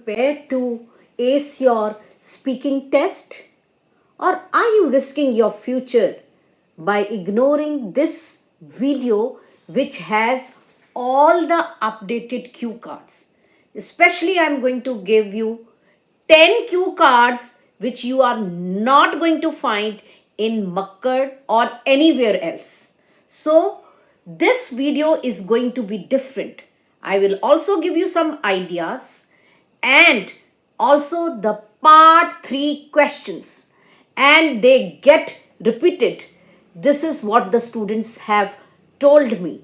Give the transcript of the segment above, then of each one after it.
prepared to ace your speaking test? Or are you risking your future by ignoring this video which has all the updated cue cards? Especially, I'm going to give you 10 cue cards which you are not going to find in Makkar or anywhere else. So, this video is going to be different. I will also give you some ideas and also the part 3 questions, and they get repeated. This is what the students have told me.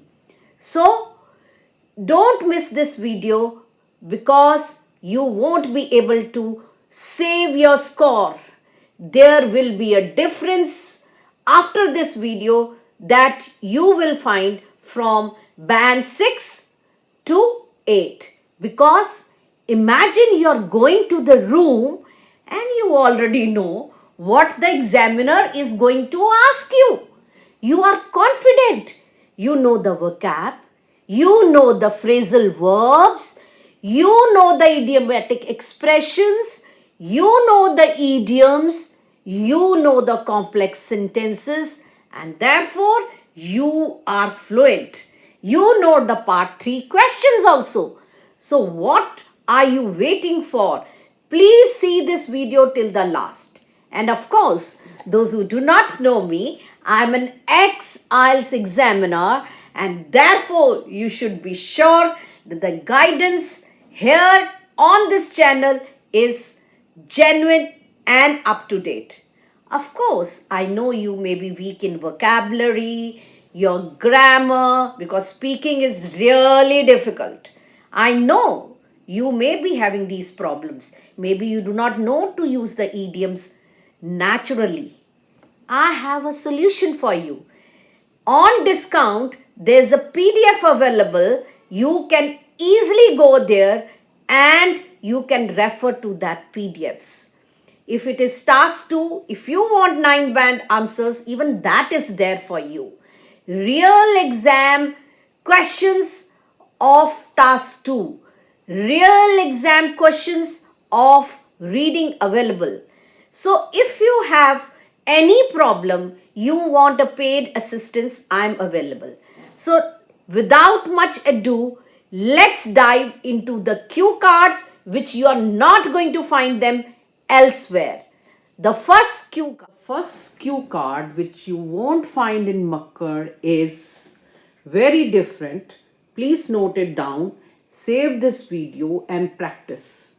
So, don't miss this video because you won't be able to save your score. There will be a difference after this video that you will find from band 6 to 8, because imagine you're going to the room and you already know what the examiner is going to ask you. You are confident. You know the vocab. You know the phrasal verbs. You know the idiomatic expressions. You know the idioms. You know the complex sentences. And therefore, you are fluent. You know the part 3 questions also. So, what are you waiting for? Please see this video till the last. And of course, those who do not know me, I'm an ex-IELTS examiner, and therefore you should be sure that the guidance here on this channel is genuine and up to date. Of course, I know you may be weak in vocabulary, your grammar, because speaking is really difficult. I know you may be having these problems. Maybe you do not know to use the idioms naturally. I have a solution for you. On discount, there's a PDF available. You can easily go there and you can refer to that PDFs. If it is task 2, if you want 9 band answers, even that is there for you. Real exam questions of task 2. Real exam questions of reading available. So if you have any problem, you want a paid assistance, I'm available. So without much ado, let's dive into the cue cards which you are not going to find them elsewhere. The first cue card which you won't find in Makkar is very different. Please note it down, save this video and practice.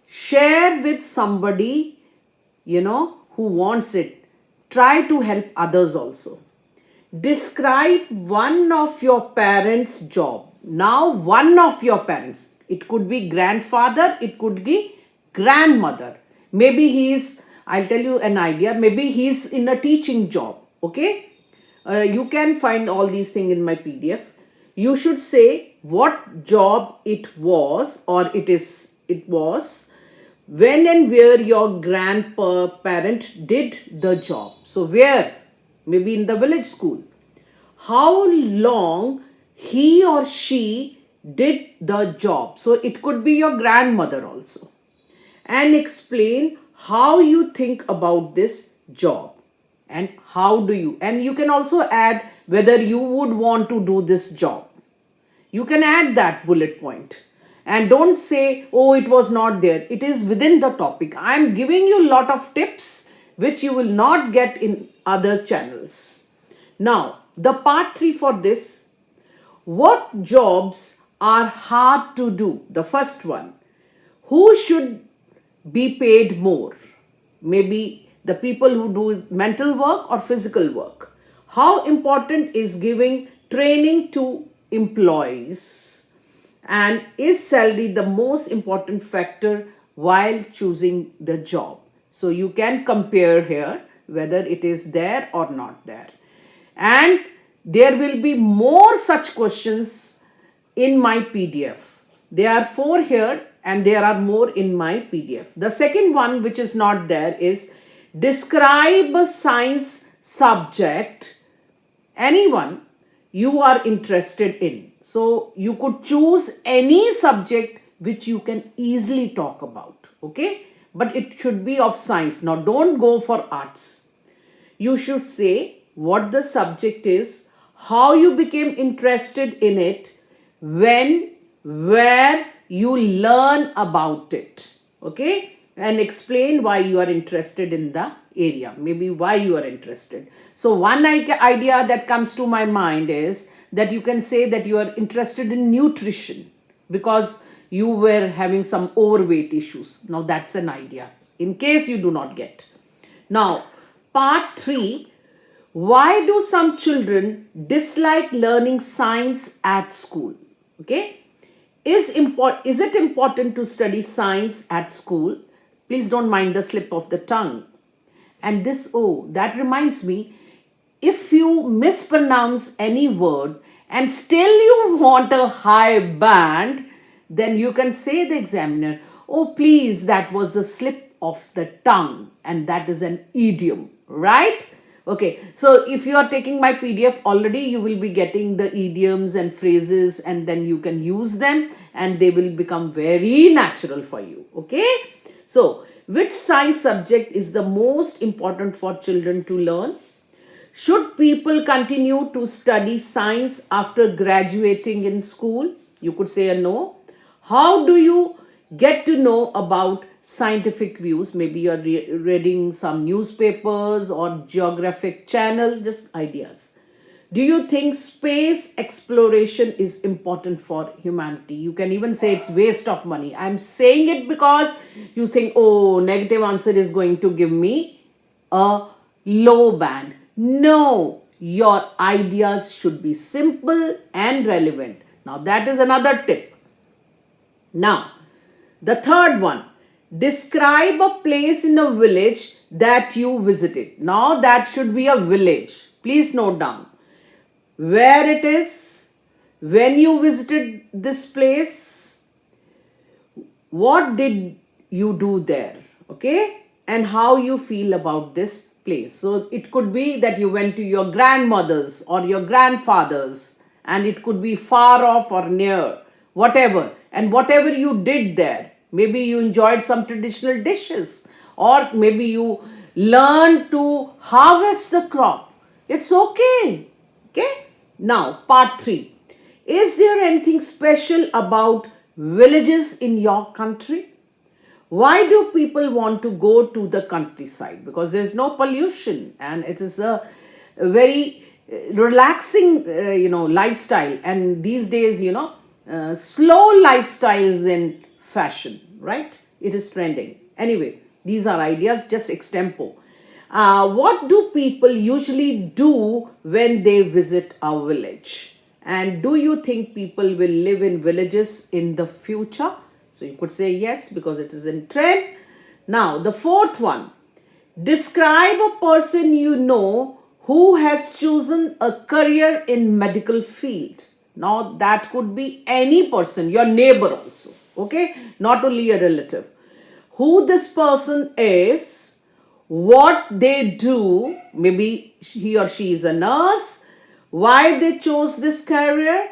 Share with somebody who wants it. Try to help others also. Describe one of your parents' job. Now, one of your parents. It could be grandfather, it could be grandmother. Maybe I'll tell you an idea, maybe he's in a teaching job, okay? You can find all these things in my PDF. You should say what job it was or it was, when and where your grandparent did the job. So where? Maybe in the village school. How long he or she did the job. So it could be your grandmother also. And explain how you think about this job. And how do you. And you can also add whether you would want to do this job. You can add that bullet point. And don't say, oh, it was not there. It is within the topic. I am giving you a lot of tips which you will not get in other channels. Now, the part 3 for this. What jobs are hard to do? The first one. Who should be paid more? Maybe the people who do mental work or physical work. How important is giving training to employees? And is salary the most important factor while choosing the job? So you can compare here whether it is there or not there. And there will be more such questions in my PDF. There are 4 here and there are more in my PDF. The second one which is not there is describe a science subject, anyone you are interested in. So you could choose any subject which you can easily talk about, okay? But it should be of science. Now, don't go for arts. You should say what the subject is, how you became interested in it, when, where you learn about it, okay? And explain why you are interested in the area, maybe why you are interested. So one idea that comes to my mind is that you can say that you are interested in nutrition because you were having some overweight issues. Now that's an idea in case you do not get. Now, part 3, why do some children dislike learning science at school? Okay? Is it important to study science at school? Please don't mind the slip of the tongue. And this, oh, that reminds me, if you mispronounce any word and still you want a high band, then you can say the examiner, oh, please, that was the slip of the tongue, and that is an idiom, right? Okay, so if you are taking my PDF already, you will be getting the idioms and phrases, and then you can use them and they will become very natural for you, okay? So, which science subject is the most important for children to learn? Should people continue to study science after graduating in school? You could say a no. How do you get to know about scientific views? Maybe you're reading some newspapers or geographic channel, just ideas. Do you think space exploration is important for humanity? You can even say it's waste of money. I'm saying it because you think, oh, negative answer is going to give me a low band. No, your ideas should be simple and relevant. Now, that is another tip. Now, the third one, describe a place in a village that you visited. Now, that should be a village. Please note down where it is, when you visited this place, what did you do there, okay, and how you feel about this place. So it could be that you went to your grandmother's or your grandfather's, and it could be far off or near, whatever, and whatever you did there. Maybe you enjoyed some traditional dishes, or maybe you learned to harvest the crop. It's okay. Okay. Now, part 3. Is there anything special about villages in your country? Why do people want to go to the countryside? Because there's no pollution and it is a very relaxing, lifestyle. And these days, slow lifestyle is in fashion, right? It is trending. Anyway, these are ideas, just extempo. What do people usually do when they visit a village? And do you think people will live in villages in the future? So you could say yes, because it is in trend. Now, the fourth one, describe a person you know who has chosen a career in medical field. Now, that could be any person, your neighbor also, okay? Not only a relative. Who this person is, what they do, maybe he or she is a nurse, why they chose this career,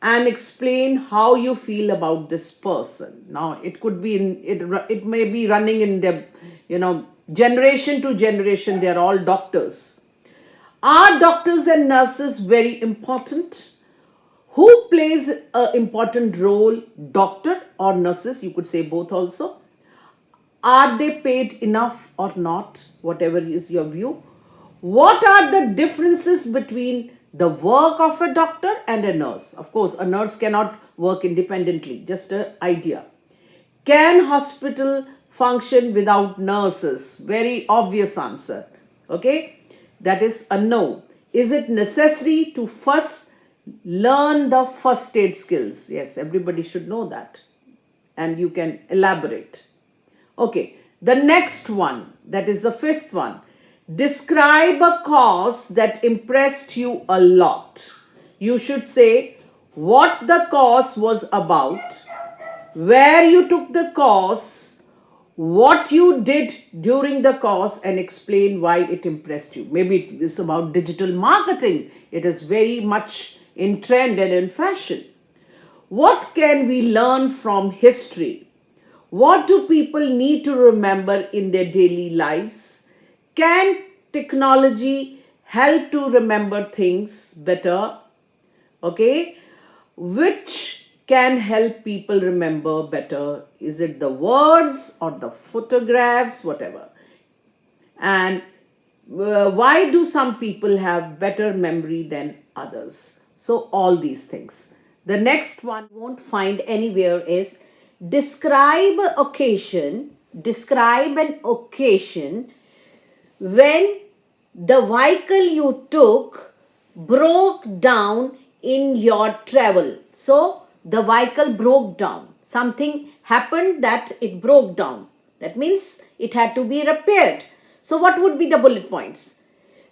and explain how you feel about this person. Now, it could be it may be running in the, generation to generation, they are all doctors. Are doctors and nurses very important? Who plays an important role, doctor or nurses? You could say both also. Are they paid enough or not? Whatever is your view. What are the differences between the work of a doctor and a nurse? Of course, a nurse cannot work independently, just an idea. Can hospital function without nurses? Very obvious answer. Okay, that is a no. Is it necessary to first learn the first aid skills? Yes, everybody should know that. And you can elaborate. Okay, the next one, that is the fifth one. Describe a course that impressed you a lot. You should say what the course was about, where you took the course, what you did during the course, and explain why it impressed you. Maybe it is about digital marketing. It is very much in trend and in fashion. What can we learn from history? What do people need to remember in their daily lives? Can technology help to remember things better? Okay, which can help people remember better? Is it the words or the photographs, whatever? And why do some people have better memory than others? So all these things. The next one won't find anywhere is describe describe an occasion when the vehicle you took broke down in your travel. So the vehicle broke down. Something happened that it broke down. That means it had to be repaired. So what would be the bullet points?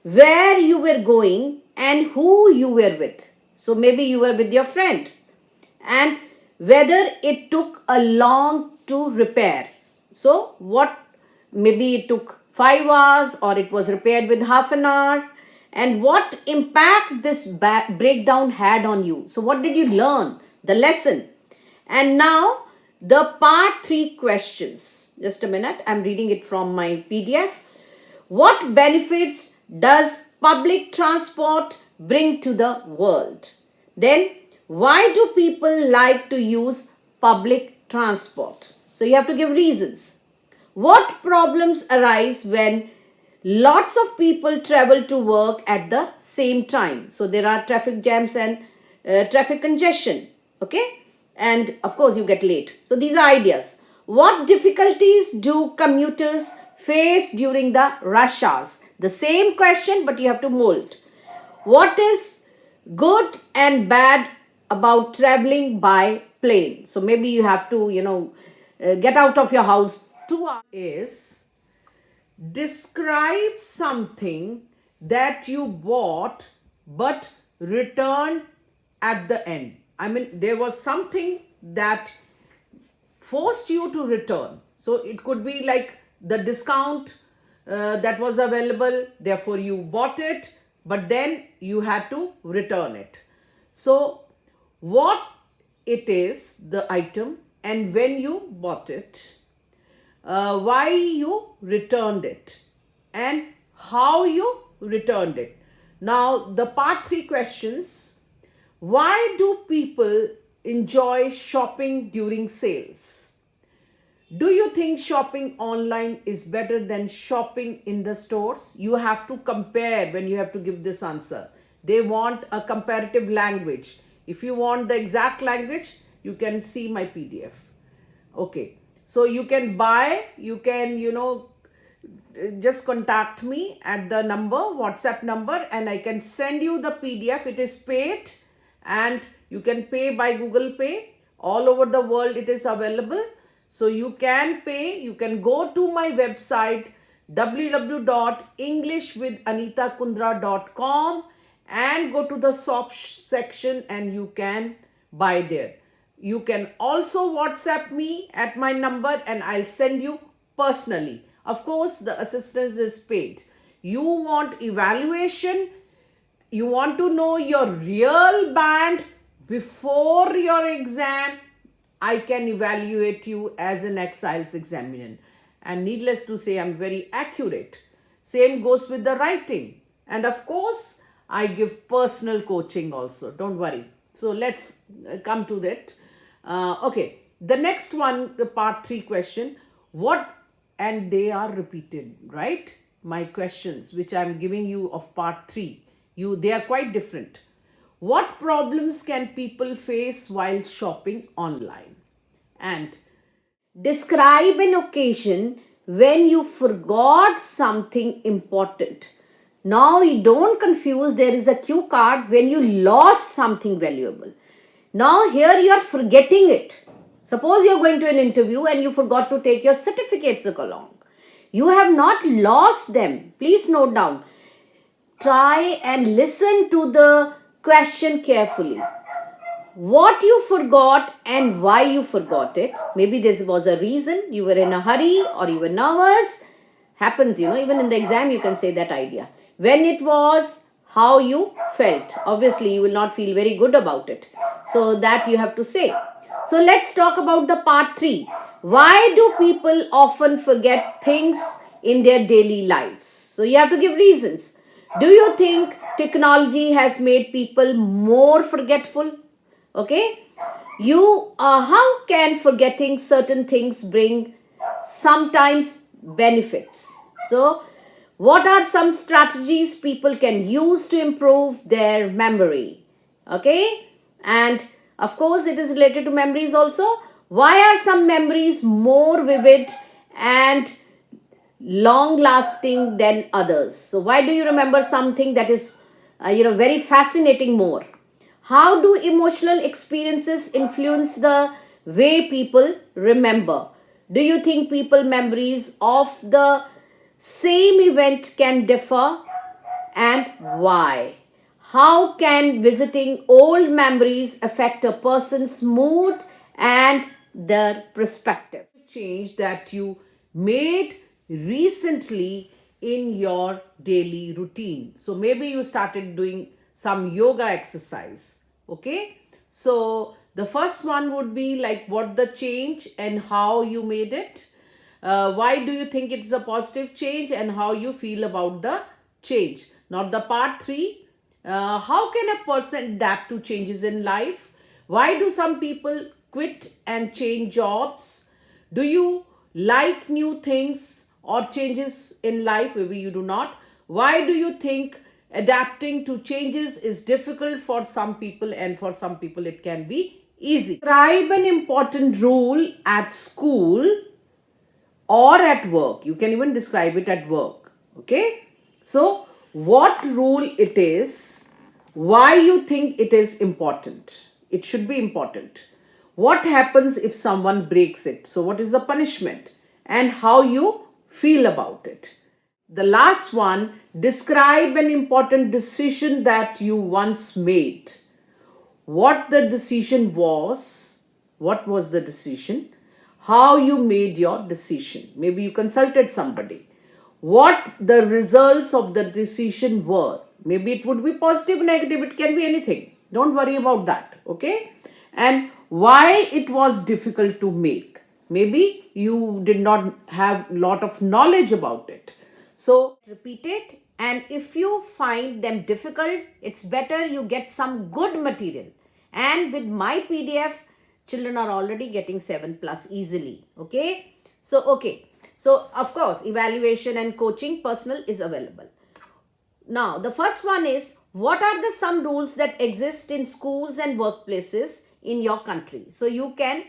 Where you were going and who you were with. So maybe you were with your friend. And whether it took a long to repair. So what, maybe it took 5 hours or it was repaired with half an hour, and what impact this breakdown had on you. So what did you learn, the lesson? And now the part 3 questions. Just a minute, I'm reading it from my PDF. What benefits does public transport bring to the world? Then, why do people like to use public transport? So you have to give reasons. What problems arise when lots of people travel to work at the same time? So there are traffic jams and traffic congestion. Okay? And of course you get late. So these are ideas. What difficulties do commuters face during the rush hours? The same question, but you have to mold. What is good and bad about traveling by plane? So maybe you have to, get out of your house 2 hours. is describe something that you bought but returned at the end. I mean, there was something that forced you to return. So it could be like the discount that was available, therefore you bought it, but then you had to return it. So what it is, the item, and when you bought it, why you returned it, and how you returned it. Now the part 3 questions. Why do people enjoy shopping during sales? Do you think shopping online is better than shopping in the stores? You have to compare when you have to give this answer. They want a comparative language. If you want the exact language, you can see my PDF. Okay. So you can buy, you can, just contact me at the number, WhatsApp number, and I can send you the PDF. It is paid and you can pay by Google Pay. All over the world it is available. So you can pay, you can go to my website www.englishwithaneetakundra.com and go to the shop section and you can buy there. You can also WhatsApp me at my number and I'll send you personally. Of course, the assistance is paid. You want evaluation, you want to know your real band before your exam, I can evaluate you as an IELTS examiner. And needless to say, I'm very accurate. Same goes with the writing. And of course, I give personal coaching also. Don't worry. So let's come to that. Okay. The next one, the part 3 question. What, and they are repeated, right? My questions, which I'm giving you of part 3. They are quite different. What problems can people face while shopping online? And describe an occasion when you forgot something important. Now you don't confuse, there is a cue card when you lost something valuable. Now here you are forgetting it. Suppose you are going to an interview and you forgot to take your certificates along. You have not lost them. Please note down. Try and listen to the question carefully. What you forgot and why you forgot it. Maybe there was a reason. You were in a hurry or you were nervous. Happens, even in the exam you can say that idea. When it was, how you felt. Obviously you will not feel very good about it. So that you have to say. So let's talk about the part 3. Why do people often forget things in their daily lives? So you have to give reasons. Do you think technology has made people more forgetful? Okay. How can forgetting certain things bring sometimes benefits? So what are some strategies people can use to improve their memory? Okay. And of course, it is related to memories also. Why are some memories more vivid and long lasting than others? So why do you remember something that is very fascinating more? How do emotional experiences influence the way people remember? Do you think people memories of the same event can differ, and why? How can visiting old memories affect a person's mood and their perspective? Change that you made recently in your daily routine. So maybe you started doing some yoga exercise. Okay. So the first one would be like what the change and how you made it. Why do you think it's a positive change and how you feel about the change? Not the part 3. How can a person adapt to changes in life? Why do some people quit and change jobs? Do you like new things or changes in life? Maybe you do not. Why do you think adapting to changes is difficult for some people and for some people it can be easy? Describe an important rule at school or at work. You can even describe it at work. Okay. So, what rule it is, why you think it is important. It should be important. What happens if someone breaks it? So, what is the punishment and how you feel about it? The last one, describe an important decision that you once made. What the decision was, what was the decision, how you made your decision. Maybe you consulted somebody. What the results of the decision were. Maybe it would be positive, negative, it can be anything. Don't worry about that. Okay. And why it was difficult to make. Maybe you did not have lot of knowledge about it. So Repeat it, and if you find them difficult, it's better you get some good material. And with my PDF, children are already getting 7 plus easily. Okay, so of course evaluation and coaching personal is available. Now the first one is, what are the some rules that exist in schools and workplaces in your country? So you can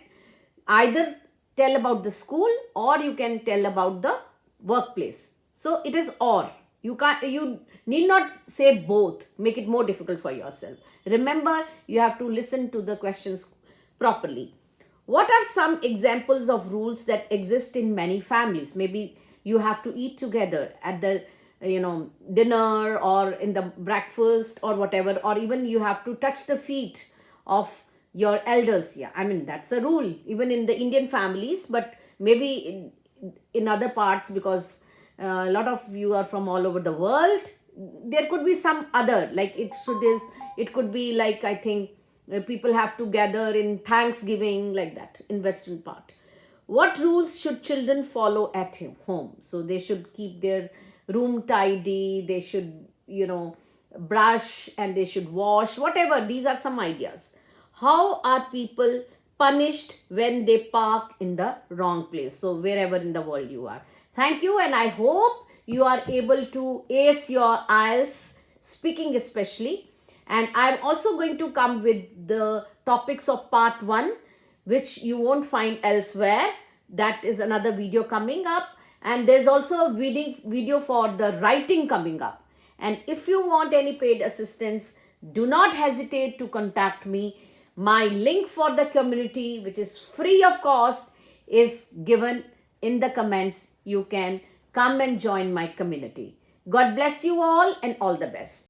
either tell about the school or you can tell about the workplace. So it is or. You need not say both. Make it more difficult for yourself. Remember, you have to listen to the questions properly. What are some examples of rules that exist in many families? Maybe you have to eat together at the dinner or in the breakfast or whatever, or even you have to touch the feet of your elders. Yeah, I mean that's a rule even in the Indian families, but maybe in other parts, because a lot of you are from all over the world, there could be some other, like it could be like, I think people have to gather in Thanksgiving, like that in western part. What rules should children follow at home? So they should keep their room tidy, they should brush, and they should wash, whatever. These are some ideas. How are people punished when they park in the wrong place? So wherever in the world you are. Thank you, and I hope you are able to ace your IELTS speaking especially. And I'm also going to come with the topics of part 1, which you won't find elsewhere. That is another video coming up. And there's also a video for the writing coming up. And if you want any paid assistance, do not hesitate to contact me. My link for the community, which is free of cost, is given in the comments. You can come and join my community. God bless you all and all the best.